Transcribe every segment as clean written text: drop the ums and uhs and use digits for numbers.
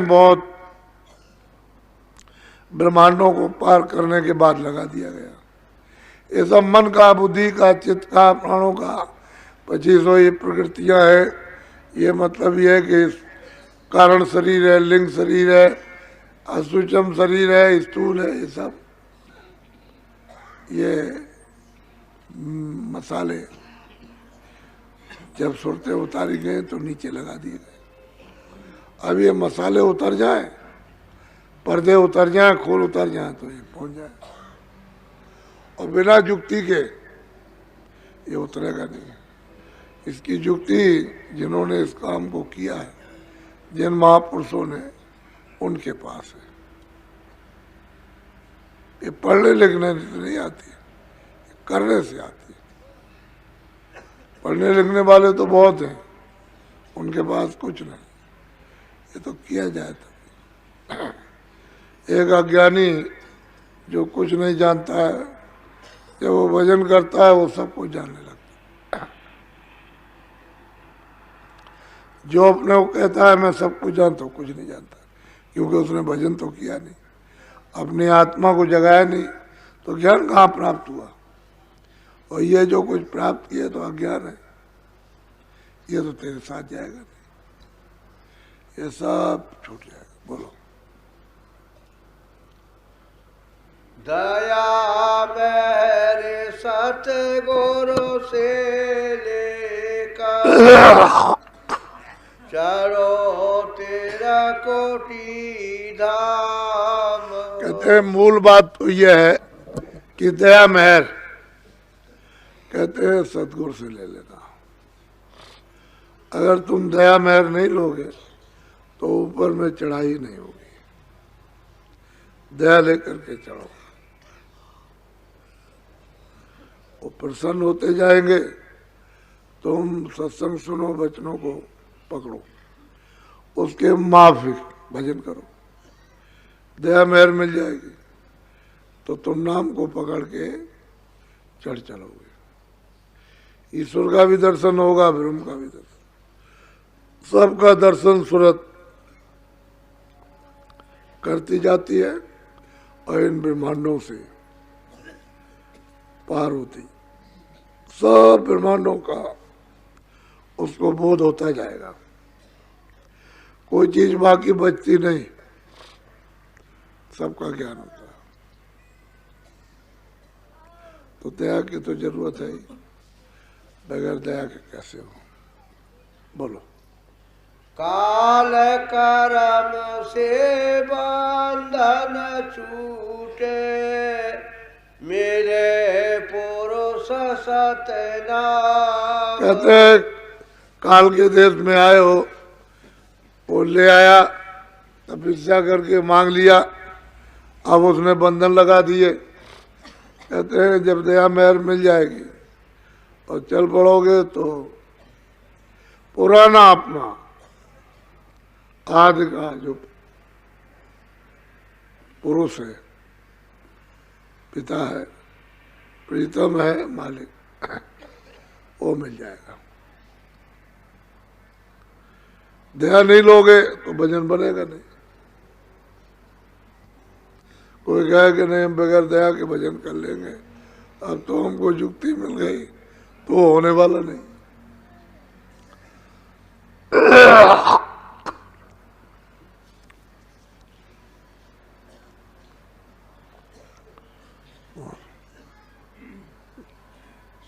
बहुत ब्रह्मांडों को पार करने के बाद लगा दिया गया। ये सब मन का, बुद्धि का, चित्त का, प्राणों का 2500 ये प्रकृतियां है। ये मतलब ये है कि कारण शरीर है, लिंग शरीर है, असूचम शरीर है, स्थूल है, ये सब ये मसाले जब सुरते उतारी गए तो नीचे लगा दिए गए। अब ये मसाले उतर जाए, पर्दे उतर जाए, खोल उतर जाए तो ये पहुंच जाए। और बिना जुक्ति के ये उतरेगा नहीं। इसकी जुक्ति जिन्होंने इस काम को किया है, जिन महापुरुषों ने, उनके पास है। ये पढ़ने लिखने से नहीं आती, करने से आती है। पढ़ने लिखने वाले तो बहुत हैं, उनके पास कुछ नहीं, ये तो किया जाए तो। एक अज्ञानी जो कुछ नहीं जानता है, जब वो भजन करता है वो सब कुछ जानने लगता है। जो अपने को कहता है मैं सब कुछ जानता हूँ, कुछ नहीं जानता, क्योंकि उसने भजन तो किया नहीं, अपनी आत्मा को जगाया नहीं, तो ज्ञान कहाँ प्राप्त हुआ। और ये जो कुछ प्राप्त किया तो अज्ञान है, ये तो तेरे साथ जाएगा नहीं, ये सब छूट जाएगा। बोलो। दया मेरे सतगुरु से लेकर चलो तेरा कोटि धाम। कहते हैं मूल बात तो यह है कि दया मेहर, कहते हैं सतगुरु से ले लेना। अगर तुम दया मेहर नहीं लोगे तो ऊपर में चढ़ाई नहीं होगी। दया लेकर के चढ़ो, वो प्रसन्न होते जाएंगे। तुम सत्संग सुनो, वचनों को पकड़ो, उसके माफिक भजन करो, दया मेहर मिल जाएगी। तो तुम नाम को पकड़ के चढ़ चलोगे। ईश्वर का भी दर्शन होगा, ब्रह्म का भी दर्शन, सबका दर्शन सूरत करती जाती है और इन ब्रह्मांडों से पार होती, सब ब्रह्मांडों का उसको बोध होता जाएगा। कोई चीज बाकी बचती नहीं, सबका ज्ञान होता है। तो दया की तो जरूरत है ही, बगैर दया के कैसे हो। बोलो। काल कर्म से बंधन छूटे, मेरे पुरुष सतनाम। कहते हैं काल के देश में आए हो, वो ले आया, तपस्या करके मांग लिया, अब उसने बंधन लगा दिए। कहते हैं जब दया मेहर मिल जाएगी और चल पड़ोगे तो पुराना अपना आदि का जो पुरुष है, पिता है, प्रीतम है, मालिक, वो मिल जाएगा। दया नहीं लोगे तो भजन बनेगा नहीं। कोई कहे कि नहीं हम बगैर दया के भजन कर लेंगे, अब तो हमको युक्ति मिल गई, तो होने वाला नहीं।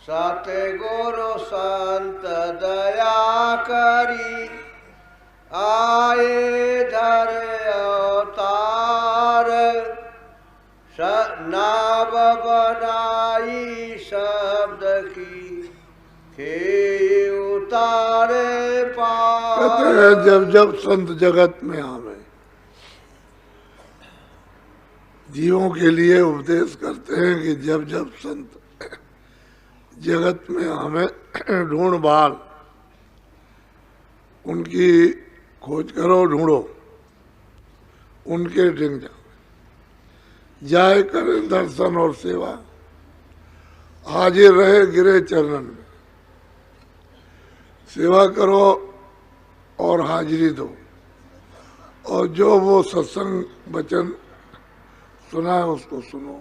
सतगुरु संत दया करी, आए धर अवतार। नाव बनाई शब्द की, खे उतारे पार। कहते हैं जब जब संत जगत में आवे, जीवों के लिए उपदेश करते हैं कि जब जब संत जगत में हमें ढूंढ भाल, उनकी खोज करो, ढूंढो, उनके डिंग जाओ, जाए करें दर्शन और सेवा, हाजिर रहे गिरे चरणन में। सेवा करो और हाजिरी दो और जो वो सत्संग वचन सुना है उसको सुनो,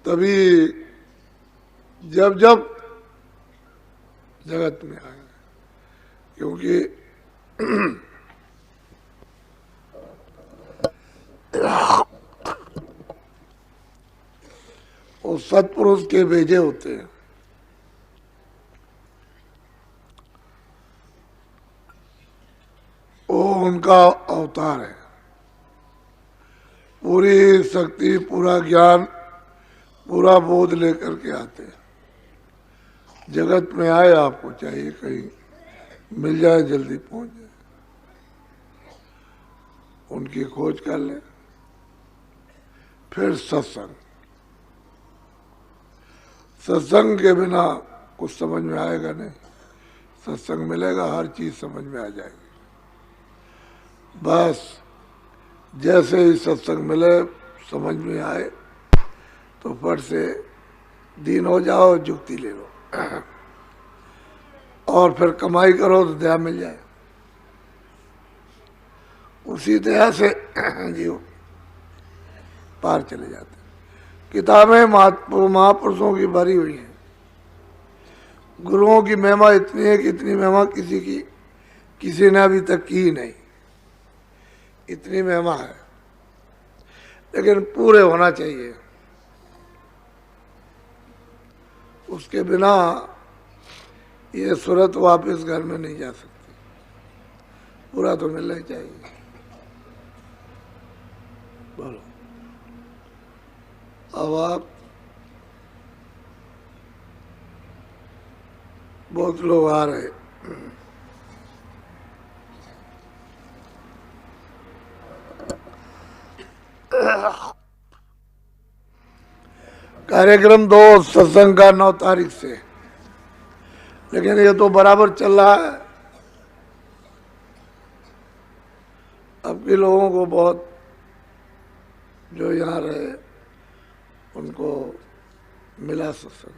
तभी जब जब जगत में आए, क्योंकि वो सत्पुरुष के भेजे होते हैं। वो उनका अवतार है। पूरी शक्ति, पूरा ज्ञान, पूरा बोध लेकर के आते हैं। जगत में आए, आपको चाहिए कहीं मिल जाए, जल्दी पहुंच जाए, उनकी खोज कर ले। फिर सत्संग, सत्संग के बिना कुछ समझ में आएगा नहीं। सत्संग मिलेगा, हर चीज समझ में आ जाएगी। बस जैसे ही सत्संग मिले, समझ में आए, तो फट से दीन हो जाओ, जुक्ति ले लो, और फिर कमाई करो तो दया मिल जाए। उसी दया से जीव पार चले जाते। किताबें महापुरुषों की भरी हुई हैं। गुरुओं की महिमा इतनी है कि इतनी महिमा किसी ने अभी तक की नहीं। इतनी महिमा है, लेकिन पूरे होना चाहिए। उसके बिना ये सूरत वापस घर में नहीं जा सकती। पूरा तो मिलना ही चाहिए। बोलो, अब आप बहुत लोग आ रहे। कार्यक्रम 2 सत्संग का 9 तारीख से, लेकिन ये तो बराबर चल रहा है। अब के लोगों को बहुत, जो यहाँ रहे उनको मिला सत्संग,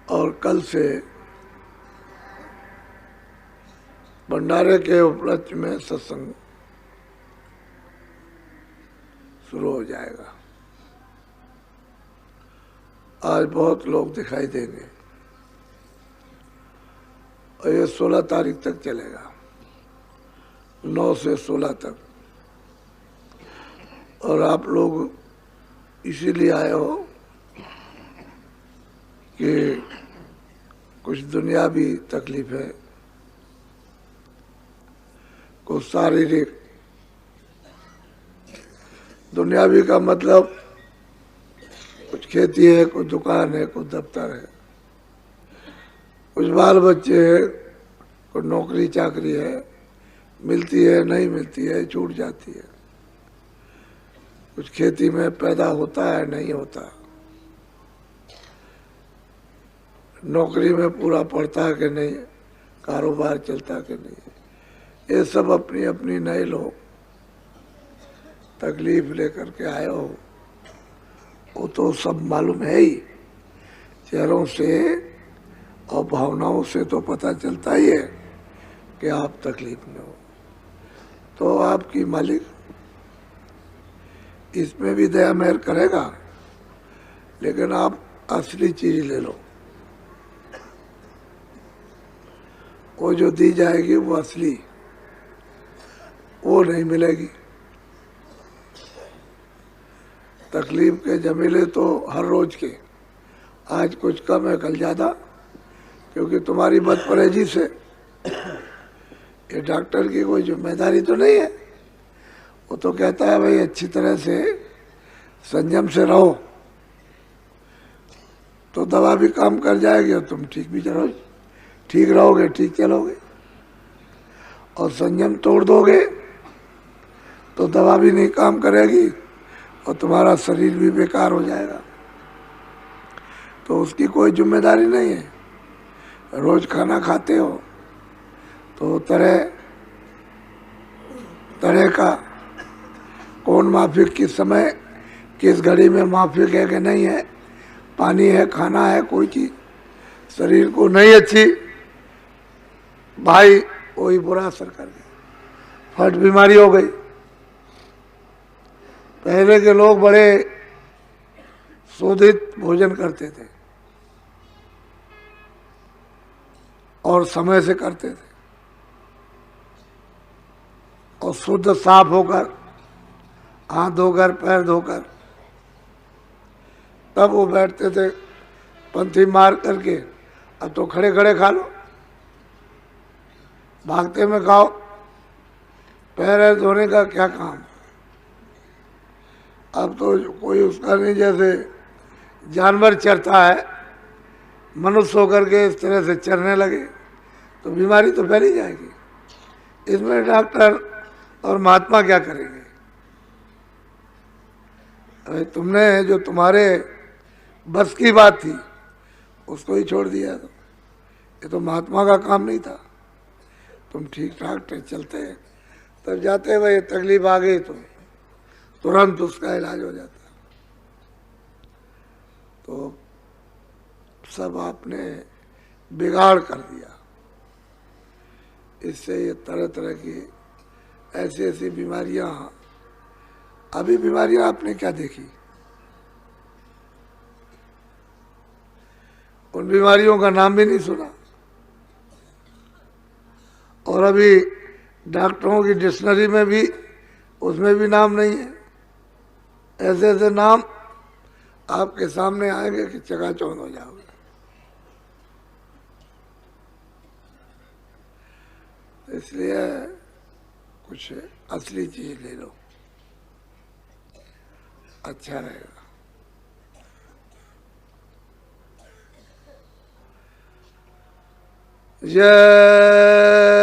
और कल से भंडारे के उपलक्ष्य में सत्संग शुरू हो जाएगा। आज बहुत लोग दिखाई देंगे, और ये 16 तारीख तक चलेगा, 9 से 16 तक। और आप लोग इसीलिए आए हो कि कुछ दुनियावी तकलीफ है, कुछ शारीरिक। दुनियावी का मतलब कुछ खेती है, कुछ दुकान है, कुछ दफ्तर है, कुछ बाल बच्चे हैं, कुछ नौकरी चाकरी है, मिलती है नहीं मिलती है, छूट जाती है। कुछ खेती में पैदा होता है नहीं होता, नौकरी में पूरा पड़ता है कि नहीं, कारोबार चलता कि नहीं। ये सब अपनी अपनी नए लोग तकलीफ लेकर के आए हो, वो तो सब मालूम है ही। चेहरों से और भावनाओं से तो पता चलता ही है कि आप तकलीफ में हो। तो आपकी मालिक इसमें भी दया मेहर करेगा, लेकिन आप असली चीज ले लो। वो जो दी जाएगी वो असली, वो नहीं मिलेगी। तकलीफ के जमीले तो हर रोज के, आज कुछ कम है कल ज्यादा, क्योंकि तुम्हारी बदपरहेजी से। ये डॉक्टर की कोई जिम्मेदारी तो नहीं है, वो तो कहता है भाई अच्छी तरह से संयम से रहो, तो दवा भी काम कर जाएगी और तुम ठीक भी चलोगे, ठीक रहोगे, ठीक चलोगे। और संयम तोड़ दोगे तो दवा भी नहीं काम करेगी और तुम्हारा शरीर भी बेकार हो जाएगा। तो उसकी कोई जिम्मेदारी नहीं है। रोज खाना खाते हो तो तरह तरह का कौन माफिक, किस समय किस घड़ी में माफिक है कि नहीं है, पानी है, खाना है, कोई चीज शरीर को नहीं अच्छी, भाई वही बुरा असर कर गया। फट बीमारी हो गई। पहले के लोग बड़े शोधित भोजन करते थे और समय से करते थे और शुद्ध साफ होकर, हाथ धोकर, पैर धोकर, तब वो बैठते थे पंथी मार करके। अब तो खड़े खड़े खा लो, भागते में खाओ, पैर धोने का क्या काम। अब तो कोई उसका नहीं, जैसे जानवर चरता है, मनुष्य होकर के इस तरह से चरने लगे तो बीमारी तो फैली जाएगी। इसमें डॉक्टर और महात्मा क्या करेंगे? अरे तुमने जो तुम्हारे बस की बात थी उसको ही छोड़ दिया। तो ये तो महात्मा का काम नहीं था। तुम ठीक ठाक चलते तब जाते भाई, तकलीफ आ गई तो तुरंत उसका इलाज हो जाता। तो सब आपने बिगाड़ कर दिया। इससे ये तरह तरह की ऐसी ऐसी बीमारियां, अभी बीमारियां आपने क्या देखी? उन बीमारियों का नाम भी नहीं सुना। और अभी डॉक्टरों की डिक्शनरी में भी, उसमें भी नाम नहीं है। ऐसे ऐसे नाम आपके सामने आएंगे कि चकाचौंध हो जाओगे। इसलिए कुछ असली चीज ले लो, अच्छा रहेगा। जय।